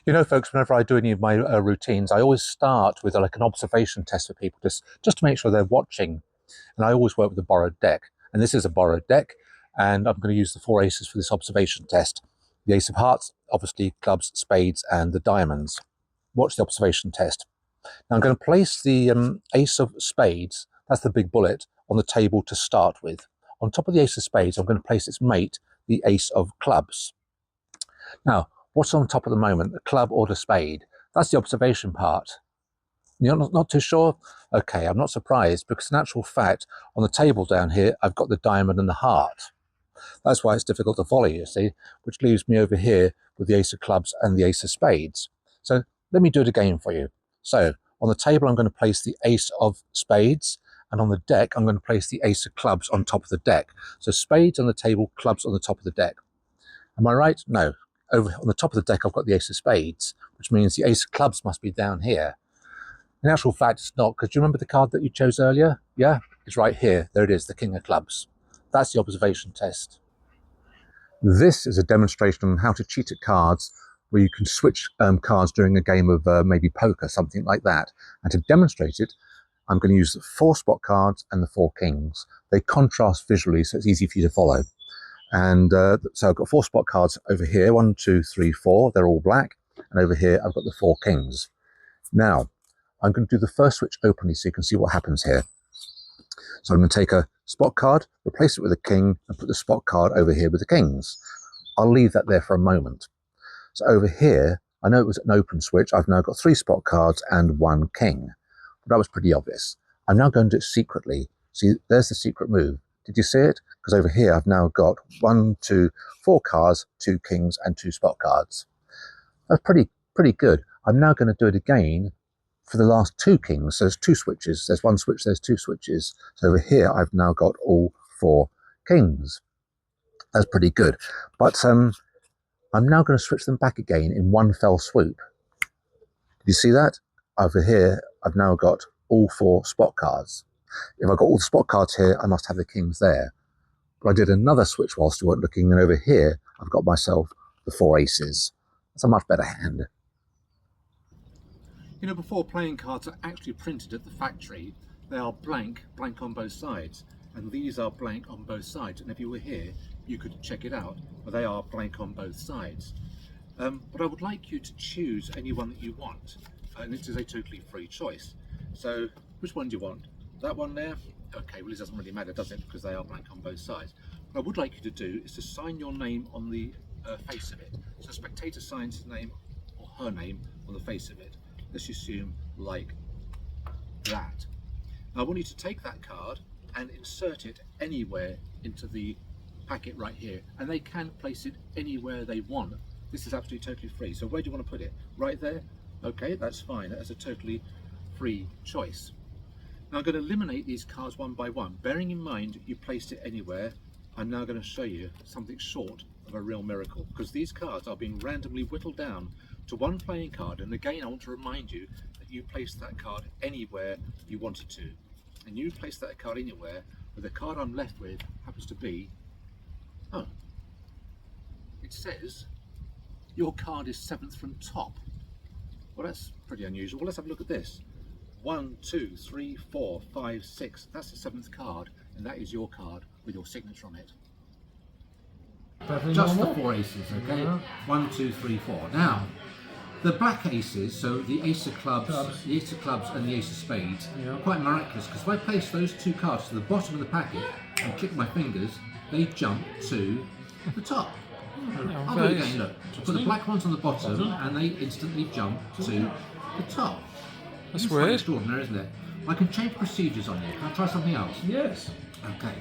You know, folks, whenever I do any of my routines, I always start with like an observation test for people, just to make sure they're watching. And I always work with a borrowed deck. And this is a borrowed deck, and I'm going to use the 4 aces for this observation test. The ace of hearts, obviously clubs, spades, and the diamonds. Watch the observation test. Now I'm going to place the ace of spades, that's the big bullet, on the table to start with. On top of the ace of spades, I'm going to place its mate, the ace of clubs. Now, what's on top at the moment, the club or the spade? That's the observation part. You're not too sure? Okay, I'm not surprised, because in actual fact, on the table down here, I've got the diamond and the heart. That's why it's difficult to follow, you see, which leaves me over here with the ace of clubs and the ace of spades. So let me do it again for you. So on the table, I'm going to place the ace of spades, and on the deck, I'm going to place the ace of clubs on top of the deck. So spades on the table, clubs on the top of the deck. Am I right? No. Over on the top of the deck, I've got the ace of spades, which means the ace of clubs must be down here. In actual fact, it's not, because do you remember the card that you chose earlier? Yeah, it's right here. There it is, the king of clubs. That's the observation test. This is a demonstration on how to cheat at cards, where you can switch cards during a game of maybe poker, something like that. And to demonstrate it, I'm going to use the 4 spot cards and the 4 kings. They contrast visually, so it's easy for you to follow. And so I've got 4 spot cards over here, 1, 2, 3, 4, they're all black. And over here, I've got the 4 kings. Now, I'm going to do the first switch openly so you can see what happens here. So I'm going to take a spot card, replace it with a king, and put the spot card over here with the kings. I'll leave that there for a moment. So over here, I know it was an open switch. I've now got 3 spot cards and 1 king. But that was pretty obvious. I'm now going to do it secretly. See, there's the secret move. Did you see it? Because over here, I've now got 1, 2, 4 cards, 2 kings, and 2 spot cards. That's pretty good. I'm now going to do it again for the last 2 kings. So there's 2 switches. There's 1 switch, there's 2 switches. So over here, I've now got all 4 kings. That's pretty good. But I'm now going to switch them back again in one fell swoop. Did you see that? Over here, I've now got all 4 spot cards. If I've got all the spot cards here, I must have the kings there. But I did another switch whilst you weren't looking, and over here, I've got myself the 4 aces. That's a much better hand. You know, before playing cards are actually printed at the factory, they are blank on both sides. And these are blank on both sides. And if you were here, you could check it out, but they are blank on both sides. But I would like you to choose any one that you want. And it is a totally free choice. So which one do you want? That one there? Okay, well it doesn't really matter, does it? Because they are blank on both sides. What I would like you to do is to sign your name on the face of it. So a spectator signs his name or her name on the face of it. Let's assume like that. Now I want you to take that card and insert it anywhere into the packet right here. And they can place it anywhere they want. This is absolutely totally free. So where do you want to put it? Right there? Okay, that's fine. That's a totally free choice. Now I'm going to eliminate these cards one by one. Bearing in mind you placed it anywhere, I'm now going to show you something short of a real miracle, because these cards are being randomly whittled down to 1 playing card. And again, I want to remind you that you placed that card anywhere you wanted to. And you placed that card anywhere, but the card I'm left with happens to be, oh, it says your card is 7th from top. Well, that's pretty unusual. Well, let's have a look at this. 1, 2, 3, 4, 5, 6. That's the 7th card, and that is your card with your signature on it. Just the 4 aces, okay? Yeah. 1, 2, 3, 4. Now, the black aces, so the ace of clubs, the ace of clubs and the ace of spades, are quite miraculous, because if I place those 2 cards to the bottom of the packet and click my fingers, they jump to the top. I'll do it again, look. So put the black ones on the bottom and they instantly jump to the top. That's weird. Quite extraordinary, isn't it? I can change procedures on you. Can I try something else? Yes. Okay.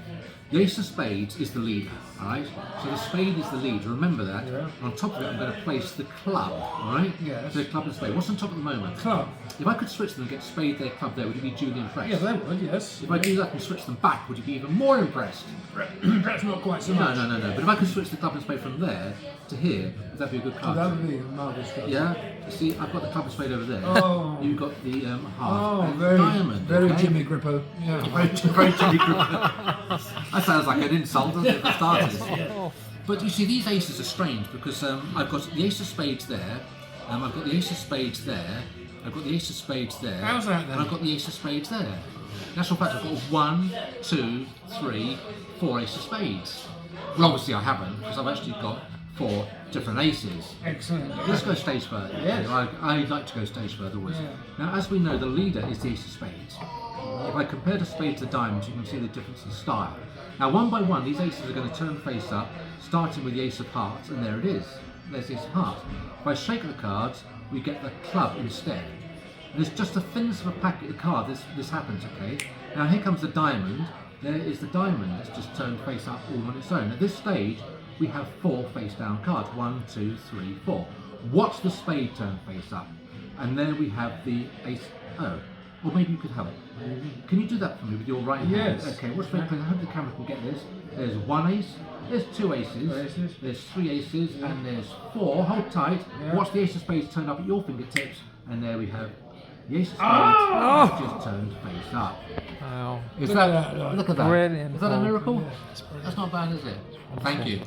The ace of spades is the leader, alright? So the spade is the leader, remember that. Yeah. And on top of it, I'm going to place the club, alright? Yes. So the club and spade. What's on top at the moment? Club. If I could switch them and get spade there, club there, would you be duly impressed? Yeah, they would, yes. If I do that and switch them back, would you be even more impressed? Perhaps not quite so much. No. But if I could switch the club and spade from there to here, would that be a good card? That would be a marvellous card. Yeah? See, I've got the club and spade over there. Oh. You've got the heart. Oh, and very, diamond. very okay? Jimmy Grippo. Yeah. Very Jimmy Grippo. That sounds like an insult, doesn't it, for starters? Yes. But you see, these aces are strange because I've got the ace of spades there, I've got the ace of spades there. I've got the ace of spades there. How's that then? And I've got the ace of spades there. In actual fact, I've got 1, 2, 3, 4 ace of spades. Well, obviously I haven't, because I've actually got 4 different aces. Excellent. Let's go stage further. Yeah, I like to go stage further always. Yeah. Now, as we know, the leader is the ace of spades. If I compare the spade to the diamonds, you can see the difference in style. Now, one by one, these aces are going to turn face up, starting with the ace of hearts, and there it is. There's the ace of hearts. If I shake the cards, we get the club instead. And it's just the thinness of a packet of cards this happens, okay? Now, here comes the diamond. There is the diamond that's just turned face up all on its own. At this stage, we have 4 face down cards. 1, 2, 3, 4. Watch the spade turn face up. And there we have the ace. Oh, or maybe you could help. Can you do that for me with your right hand? Yes. Okay, watch me. I hope the camera can get this. There's 1 ace. There's 2 aces. There's 3 aces. And there's 4. Hold tight. Yeah. Watch the ace of spades turn up at your fingertips. And there we have the ace of spades just turned face up. Wow. Look at that. Brilliant. Is that a miracle? Yeah, That's not bad, is it? Thank you.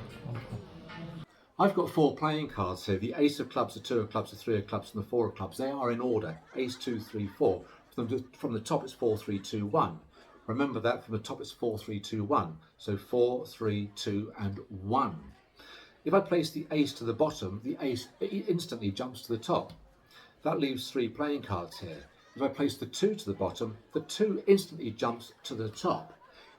I've got 4 playing cards here. The ace of clubs, the 2 of clubs, the 3 of clubs, and the 4 of clubs. They are in order. Ace, 2, 3, 4. From the top, it's 4, 3, 2, 1. Remember that from the top, it's 4, 3, 2, 1. So 4, 3, 2, and 1. If I place the ace to the bottom, the ace instantly jumps to the top. That leaves 3 playing cards here. If I place the 2 to the bottom, the 2 instantly jumps to the top.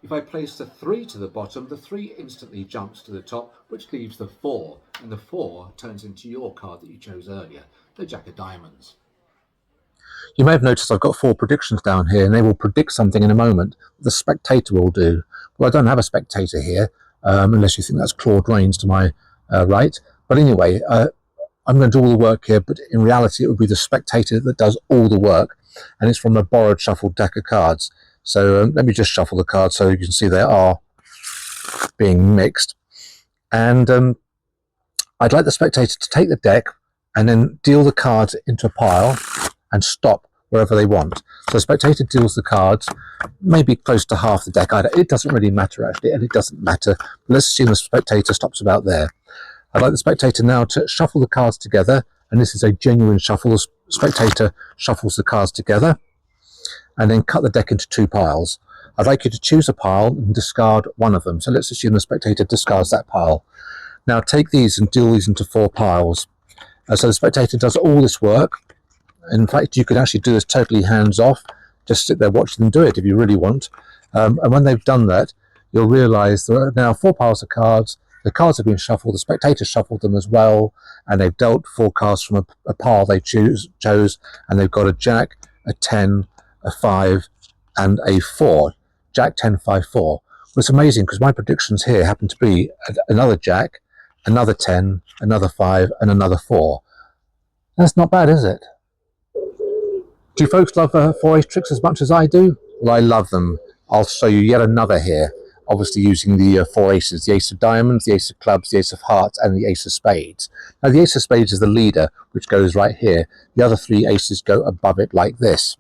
If I place the 3 to the bottom, the 3 instantly jumps to the top, which leaves the 4. And the 4 turns into your card that you chose earlier, the Jack of Diamonds. You may have noticed I've got 4 predictions down here, and they will predict something in a moment. The spectator will do. Well, I don't have a spectator here, unless you think that's Claude Rains to my right. But anyway, I'm going to do all the work here, but in reality it would be the spectator that does all the work, and it's from a borrowed shuffled deck of cards. So let me just shuffle the cards so you can see they are being mixed. And I'd like the spectator to take the deck and then deal the cards into a pile and stop wherever they want. So the spectator deals the cards, maybe close to half the deck. It doesn't really matter actually, and it doesn't matter. Let's assume the spectator stops about there. I'd like the spectator now to shuffle the cards together, and this is a genuine shuffle. The spectator shuffles the cards together and then cut the deck into 2 piles. I'd like you to choose a pile and discard one of them. So let's assume the spectator discards that pile. Now take these and deal these into 4 piles. So the spectator does all this work. In fact, you could actually do this totally hands-off. Just sit there watching them do it if you really want. And when they've done that, you'll realise there are now 4 piles of cards. The cards have been shuffled, the spectator shuffled them as well, and they've dealt 4 cards from a pile they chose, and they've got a jack, a 10, a 5, and a 4. Jack, 10, 5, 4. Well, it's amazing because my predictions here happen to be another jack, another 10, another 5, and another 4. That's not bad, is it? Do you folks love 4-ace tricks as much as I do? Well, I love them. I'll show you yet another here. Obviously using the 4 aces, the ace of diamonds, the ace of clubs, the ace of hearts, and the ace of spades. Now the ace of spades is the leader, which goes right here. The other 3 aces go above it like this.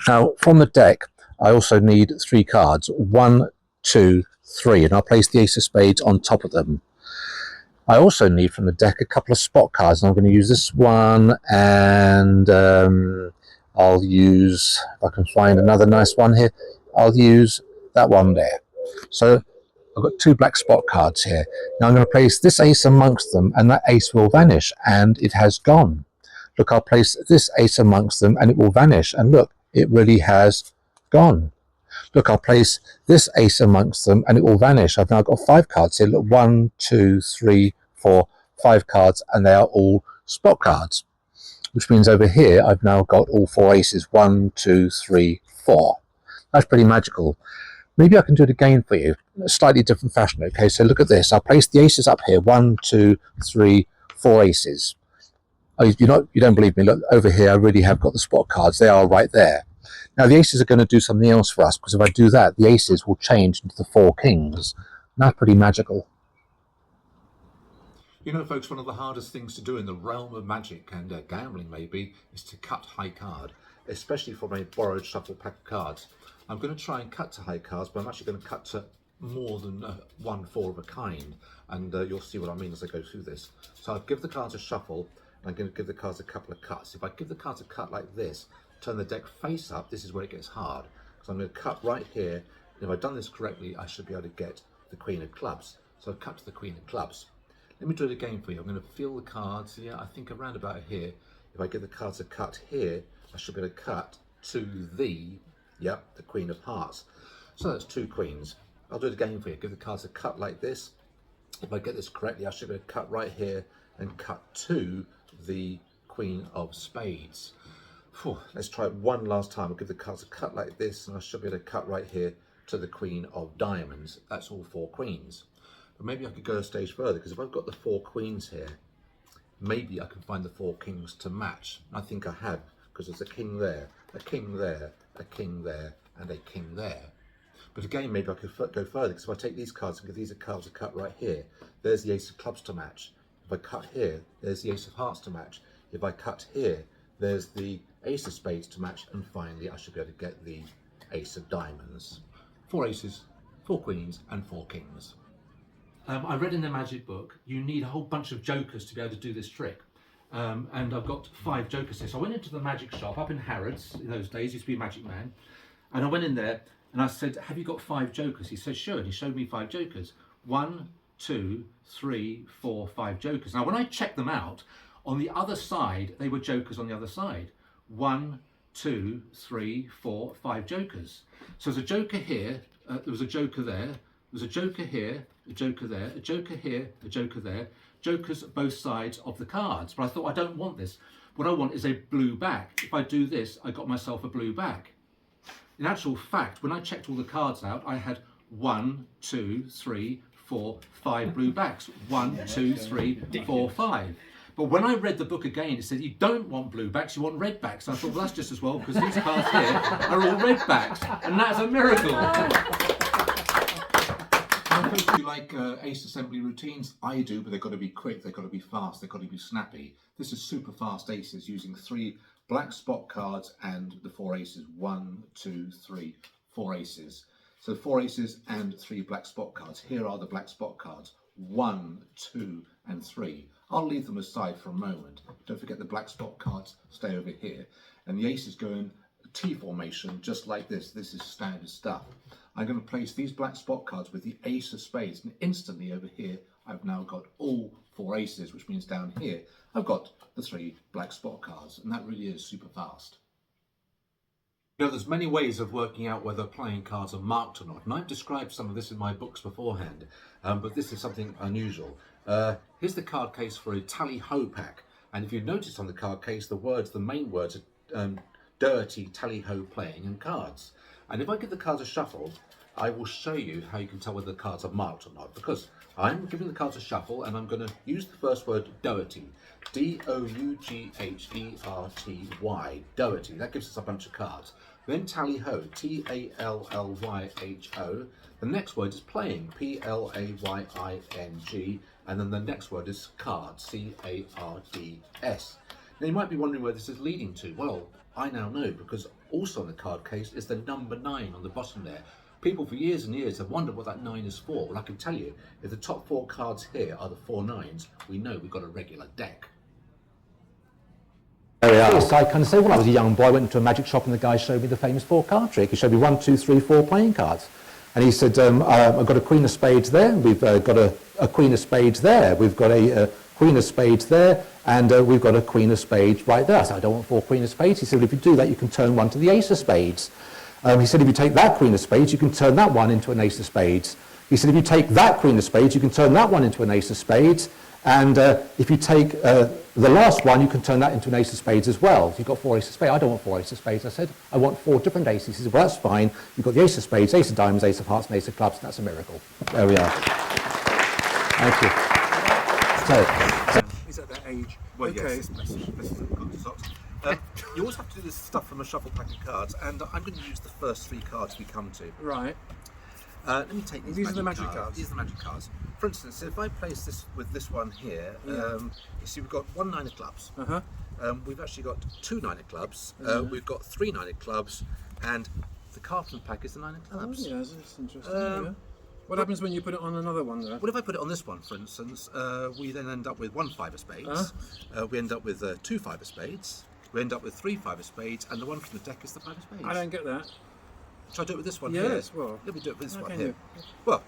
Now from the deck, I also need 3 cards, 1, 2, 3, and I'll place the ace of spades on top of them. I also need from the deck a couple of spot cards, and I'm going to use this one, and I'll use, if I can find another nice one here, I'll use that one there. So I've got 2 black spot cards here. Now I'm going to place this ace amongst them, and that ace will vanish, and it has gone. Look, I'll place this ace amongst them, and it will vanish, and look, it really has gone. Look, I'll place this ace amongst them, and it will vanish. I've now got 5 cards here. Look, 1, 2, 3, 4, 5 cards, and they are all spot cards, which means over here I've now got all 4 aces. 1, 2, 3, 4. That's pretty magical. Maybe I can do it again for you, a slightly different fashion. Okay, so look at this. I'll place the aces up here. 1, 2, 3, 4 aces. Oh, you don't believe me. Look, over here I really have got the spot cards. They are right there. Now the aces are going to do something else for us, because if I do that, the aces will change into the 4 kings. And that's pretty magical. You know, folks, one of the hardest things to do in the realm of magic and gambling maybe is to cut high card, especially from a borrowed shuffle pack of cards. I'm going to try and cut to high cards, but I'm actually going to cut to more than 1 4 of a kind, and you'll see what I mean as I go through this. So I'll give the cards a shuffle, and I'm going to give the cards a couple of cuts. If I give the cards a cut like this, turn the deck face up, this is where it gets hard. So I'm going to cut right here. If I've done this correctly, I should be able to get the Queen of Clubs. So I've cut to the Queen of Clubs. Let me do it again for you. I'm going to feel the cards. Yeah, I think around about here. If I give the cards a cut here, I should be able to cut to the Queen of Hearts. So that's 2 queens. I'll do it again for you. Give the cards a cut like this. If I get this correctly, I should be able to cut right here and cut to the Queen of Spades. Let's try it one last time. I'll give the cards a cut like this, and I should be able to cut right here to the Queen of Diamonds. That's all 4 queens. But maybe I could go a stage further, because if I've got the 4 queens here, maybe I can find the 4 kings to match. I think I have, because there's a king there, a king there, a king there, and a king there. But again, maybe I could go further, because if I take these cards and give these cards a cut right here, there's the Ace of Clubs to match. If I cut here, there's the Ace of Hearts to match. If I cut here, there's the Ace of Spades to match. And finally, I should be able to get the Ace of Diamonds. 4 aces, 4 queens, and 4 kings. I read in the magic book, you need a whole bunch of jokers to be able to do this trick. And I've got 5 jokers here. So I went into the magic shop up in Harrods in those days, used to be a magic man. And I went in there and I said, have you got 5 jokers? He said, sure. And he showed me 5 jokers. 1, 2, 3, 4, 5 jokers. Now, when I checked them out, on the other side, they were jokers on the other side. 1, 2, 3, 4, 5 jokers. So there's a joker here, there was a joker there, there's a joker here, a joker there, a joker here, a joker there, jokers both sides of the cards. But I thought, I don't want this. What I want is a blue back. If I do this, I got myself a blue back. In actual fact, when I checked all the cards out, I had 1, 2, 3, 4, 5 blue backs. 1, 2, 3, 4, 5. But when I read the book again, it said you don't want blue backs, you want red backs. And I thought, well, that's just as well, because these cards here are all red backs, and that's a miracle. Do you like ace assembly routines? I do, but they've got to be quick, they've got to be fast, they've got to be snappy. This is Superfast Aces using 3 black spot cards and the 4 aces. 1, 2, 3, 4 aces. So 4 aces and 3 black spot cards. Here are the black spot cards. 1, 2, and 3. I'll leave them aside for a moment. Don't forget the black spot cards stay over here. And the aces go in T formation just like this. This is standard stuff. I'm going to place these black spot cards with the ace of spades, and instantly over here I've now got all 4 aces, which means down here I've got the 3 black spot cards, and that really is super fast. You know, there's many ways of working out whether playing cards are marked or not, and I've described some of this in my books beforehand, but this is something unusual. Here's the card case for a Tally Ho pack, and if you notice on the card case, the main words are dirty Tally Ho playing and cards. And if I give the cards a shuffle, I will show you how you can tell whether the cards are marked or not, because I'm giving the cards a shuffle and I'm going to use the first word Dougherty, D-O-U-G-H-E-R-T-Y, Dougherty. That gives us a bunch of cards. Then Tally Ho, T-A-L-L-Y-H-O. The next word is playing, P-L-A-Y-I-N-G, and then the next word is cards, C-A-R-D-S. Now you might be wondering where this is leading to. Well, I now know, because also on the card case is the number 9 on the bottom there. People for years and years have wondered what that 9 is for. Well, I can tell you, if the top 4 cards here are the 4 9s, we know we've got a regular deck. There we are. So I kind of say, when I was a young boy, I went into a magic shop and the guy showed me the famous 4 card trick. He showed me 1, 2, 3, 4 playing cards. And he said, I've got a Queen of Spades there, we've got a Queen of Spades there, we've got a Queen of Spades there, and we've got a Queen of Spades right there. So I don't want 4 Queen of Spades. He said, well, if you do that, you can turn one to the Ace of Spades. He said, if you take that Queen of Spades, you can turn that one into an Ace of Spades. He said, if you take that Queen of Spades, you can turn that one into an Ace of Spades. And if you take the last one, you can turn that into an Ace of Spades as well. So you've got 4 Aces of Spades. I don't want 4 Aces of Spades. I said, I want 4 different aces. He said, well, that's fine. You've got the Ace of Spades, Ace of Diamonds, Ace of Hearts, and Ace of Clubs. That's a miracle. There we are. Thank you. So Is at that age? Well, Okay. yes, this is you always have to do this stuff from a shuffle pack of cards, and I'm going to use the first 3 cards we come to. Right. Let me take these. These are the magic cards. These are the magic cards. For instance, if I place this with this one here, you see we've got 1 9 of clubs. We've actually got 2 9 of clubs. We've got 3 9 of clubs, and the card from the pack is the 9 of clubs. Oh, yes, that's interesting. What happens when you put it on another one though? Well, if I put it on this one, for instance, we then end up with 1 5 of spades. We end up with 2 5 of spades. We end up with 3 5 of spades, and the one from the deck is the 5 of spades. I don't get that. Shall I do it with this one Yes, here? well. Let me do it with this one can here. you? Well,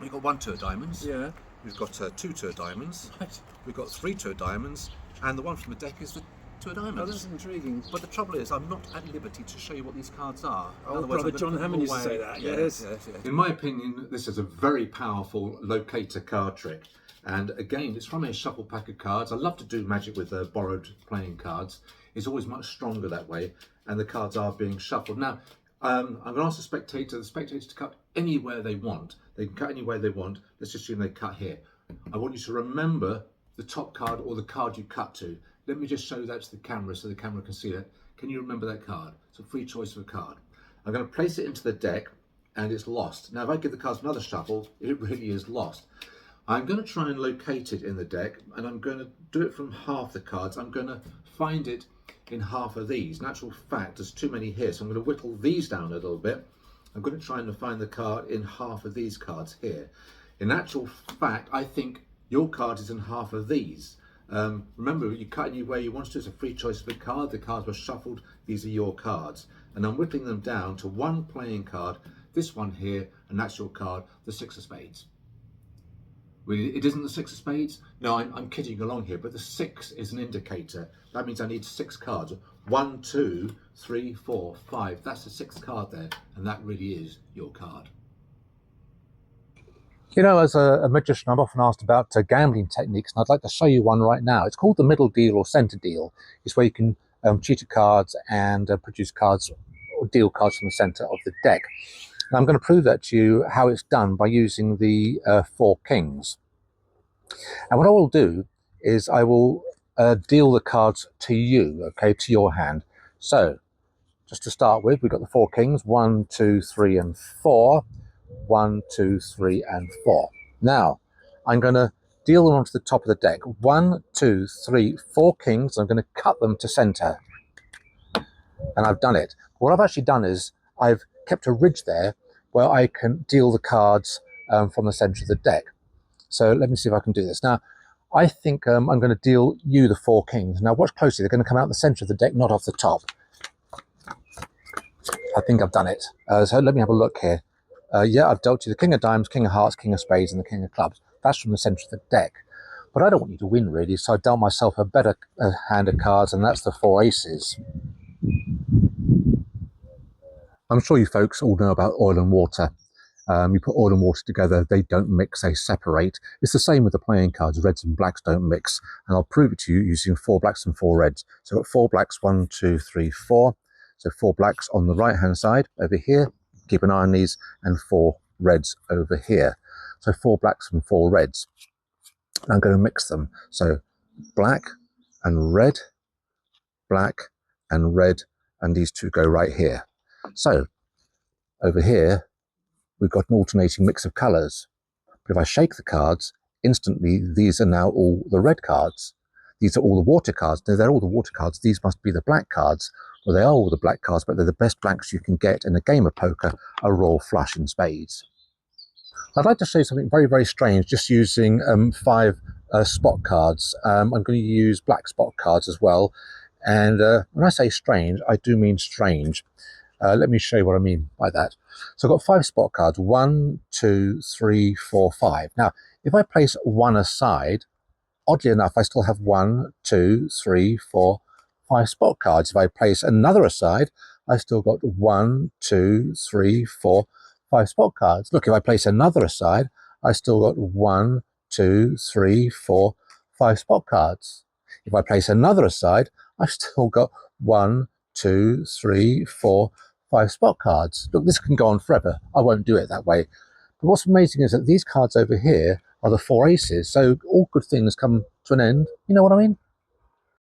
we've got 1 2 of diamonds. Yeah. We've got 2 2 of diamonds. Right. We've got 3 2 of diamonds, and the one from the deck is the 2 of Oh, diamonds. that's intriguing. But the trouble is, I'm not at liberty to show you what these cards are. In Oh, other words, brother I'm gonna John put them Hammond used to away. say that, Yes, yes. yes. In my opinion, this is a very powerful locator card trick. And again, it's from a shuffle pack of cards. I love to do magic with borrowed playing cards. It's always much stronger that way, and the cards are being shuffled. Now, I'm going to ask the spectators to cut anywhere they want. They can cut anywhere they want. Let's assume they cut here. I want you to remember the top card or the card you cut to. Let me just show that to the camera so the camera can see that. Can you remember that card? It's a free choice of a card. I'm going to place it into the deck, and it's lost. Now, if I give the cards another shuffle, it really is lost. I'm going to try and locate it in the deck, and I'm going to do it from half the cards. I'm going to find it in half of these. In actual fact, there's too many here, so I'm going to whittle these down a little bit. I'm going to try and find the card in half of these cards here. In actual fact, I think your card is in half of these. Remember, you cut anywhere you want to. It's a free choice of a card. The cards were shuffled. These are your cards. And I'm whittling them down to 1 playing card, this one here, and that's your card, the 6 of spades. It isn't the 6 of spades? No, I'm kidding along here, but the 6 is an indicator. That means I need 6 cards. 1, 2, 3, 4, 5. That's the 6th card there, and that really is your card. You know, as a magician, I'm often asked about gambling techniques, and I'd like to show you one right now. It's called the middle deal or center deal. It's where you can cheat cards and produce cards or deal cards from the center of the deck. And I'm going to prove that to you how it's done by using the 4 kings. And what I will do is I will deal the cards to you, okay, to your hand. So, just to start with, we've got the 4 kings, 1, 2, 3, and 4. 1, 2, 3, and 4. Now, I'm going to deal them onto the top of the deck. 1, 2, 3, 4 kings. I'm going to cut them to center. And I've done it. What I've actually done is I've kept a ridge there where I can deal the cards from the center of the deck. So let me see if I can do this. Now, I think I'm going to deal you the 4 kings. Now, watch closely. They're going to come out the center of the deck, not off the top. I think I've done it. So let me have a look here. Yeah, I've dealt you the king of diamonds, king of hearts, king of spades, and the king of clubs. That's from the center of the deck. But I don't want you to win, really, so I dealt myself a better hand of cards, and that's the 4 aces. I'm sure you folks all know about oil and water. You put oil and water together, they don't mix, they separate. It's the same with the playing cards. Reds and blacks don't mix. And I'll prove it to you using 4 blacks and 4 reds. So I've got 4 blacks, 1, 2, 3, 4. So 4 blacks on the right-hand side over here. Keep an eye on these, and 4 reds over here. So 4 blacks and 4 reds. And I'm going to mix them. So black and red, and these 2 go right here. So over here, we've got an alternating mix of colours. But if I shake the cards, instantly these are now all the red cards. These are all the water cards. No, they're all the water cards. These must be the black cards. Well, they are all the black cards, but they're the best blanks you can get in a game of poker, a royal flush in spades. I'd like to show you something very, very strange, just using 5 spot cards. I'm going to use black spot cards as well. And when I say strange, I do mean strange. Let me show you what I mean by that. So I've got 5 spot cards, 1, 2, 3, 4, 5. Now, if I place 1 aside, oddly enough, I still have 1, 2, 3, 4, 5 spot cards. If I place another aside, I still got 1, 2, 3, 4, 5 spot cards. Look, if I place another aside, I still got 1, 2, 3, 4, 5 spot cards. If I place another aside, I've still got 1, 2, 3, 4, 5 spot cards. Look, this can go on forever. I won't do it that way. But what's amazing is that these cards over here are the 4 aces. So all good things come to an end. You know what I mean?